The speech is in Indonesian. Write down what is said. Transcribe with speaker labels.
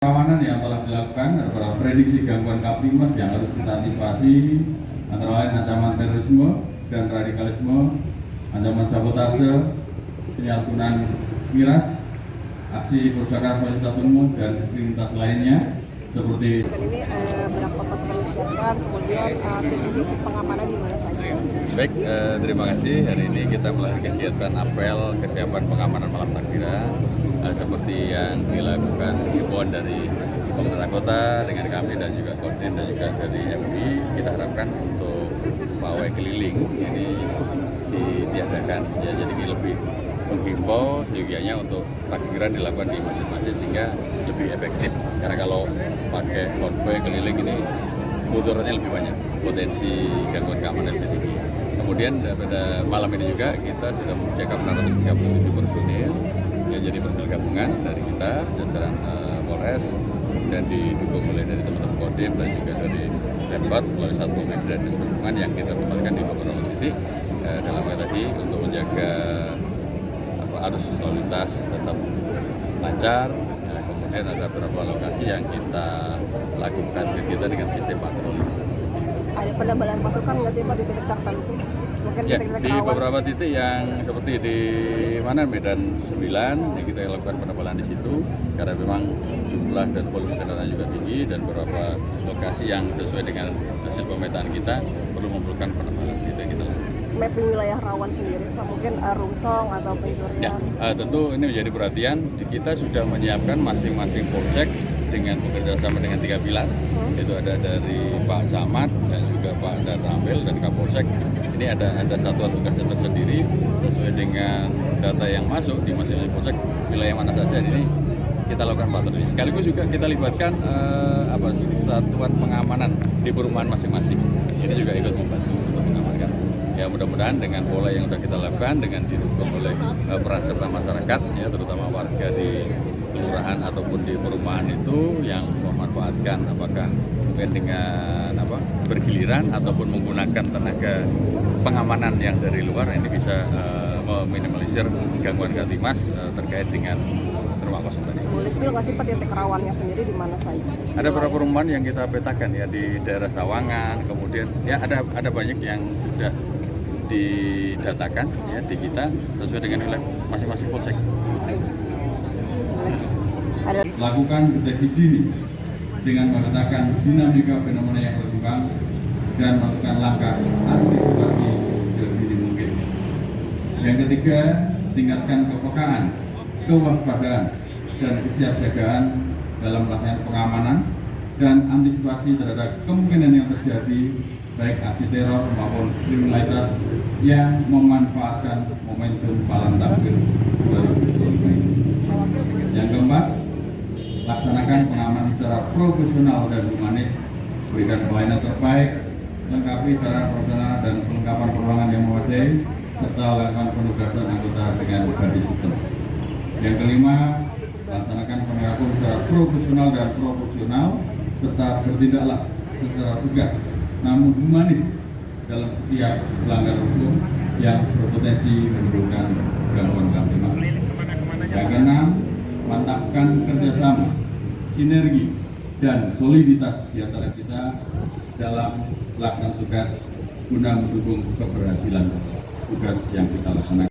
Speaker 1: Pengamanan yang telah dilakukan adalah prediksi gangguan Kamtibmas yang harus kita antisipasi, antara lain ancaman terorisme dan radikalisme, ancaman sabotase, penyalahgunaan miras, aksi perusahaan fasilitas umum dan aktivitas lainnya seperti
Speaker 2: ini berapa pasukan disiapkan, kemudian tim pengamanan di mana saja?
Speaker 3: Baik, terima kasih. Hari ini kita melakukan kegiatan apel kesiapan pengamanan malam takbiran seperti yang dilakukan himbauan dari pemerintah kota dengan kami dan juga Kodim dan juga dari MUI. Kita harapkan untuk pawai keliling ini ditiadakan, ya, jadi lebih menghimbau seyogianya untuk takbiran dilakukan di masjid-masjid sehingga lebih efektif. Karena kalau pakai konvoy keliling ini mudaratnya lebih banyak, potensi gangguan keamanan lebih tinggi. Kemudian pada malam ini juga kita sudah mencetak 637 personil yang jadi personil gabungan dari kita, jajaran Polres, dan didukung oleh dari teman-teman Kodim dan juga dari Pemkot melalui satu dan hubungan yang kita tempatkan di beberapa titik dalam hal tadi untuk menjaga arus lalu lintas tetap lancar. Kemudian ada beberapa lokasi yang kita lakukan kegiatan dengan sistem patroli.
Speaker 2: Ada penambahan pasukan nggak sih Pak di titik tertentu? Mungkin
Speaker 3: Ya, di beberapa titik yang seperti di mana Medan 9 yang kita lakukan penambahan di situ karena memang jumlah dan volume kendaraan juga tinggi, dan beberapa lokasi yang sesuai dengan hasil pemetaan kita perlu memerlukan penambahan kita gitu.
Speaker 2: Mapping wilayah rawan sendiri, Pak, mungkin Rumsong atau pencurian.
Speaker 3: Ya, tentu ini menjadi perhatian. Kita sudah menyiapkan masing-masing polsek dengan bekerja sama dengan 3 pilar, yaitu ada dari Pak Camat dan juga Pak Danramil dan Kapolsek. Ini ada satuan tugasnya tersendiri sesuai dengan data yang masuk di masing-masing polsek, wilayah mana saja ini kita lakukan patroli. Sekaligus juga kita libatkan satuan pengamanan di perumahan masing-masing. Ini juga ikut membantu untuk mengamankan. Ya, mudah-mudahan dengan pola yang sudah kita lakukan dengan didukung oleh peran serta masyarakat, ya, terutama warga di kelurahan ataupun di perumahan itu yang memanfaatkan apakah mungkin dengan bergiliran ataupun menggunakan tenaga pengamanan yang dari luar, ini bisa meminimalisir gangguan Kamtibmas terkait dengan rumah kosong tadi.
Speaker 2: Boleh spill nggak sih Pak titik rawannya sendiri di mana saja?
Speaker 3: Ada beberapa perumahan yang kita petakan, ya, di daerah Sawangan, kemudian ya ada banyak yang sudah didatakan, ya, di kita sesuai dengan wilayah masing-masing polsek.
Speaker 1: lakukan deteksi dini dengan memetakan dinamika fenomena yang berkembang dan melakukan langkah antisipasi sedini mungkin. Yang ketiga, tingkatkan kepekaan, kewaspadaan, dan kesiapsiagaan dalam pelaksanaan pengamanan dan antisipasi terhadap kemungkinan yang terjadi baik aksi teror maupun kriminalitas yang memanfaatkan momentum malam takbir 2025 ini. Yang keempat, laksanakan pengamanan secara profesional dan humanis, berikan pelayanan terbaik, lengkapi secara profesional dan pelengkapan peruangan yang memadai, serta lakukan penugasan anggota dengan body system. Yang kelima, laksanakan penegakan secara profesional dan proporsional, serta bertindaklah secara tegas namun humanis dalam setiap pelanggaran hukum yang berpotensi menimbulkan gangguan Kamtibmas. Yang keenam, mantapkan kerjasama, sinergi, dan soliditas di antara kita dalam melaksanakan tugas guna mendukung keberhasilan tugas yang kita laksanakan.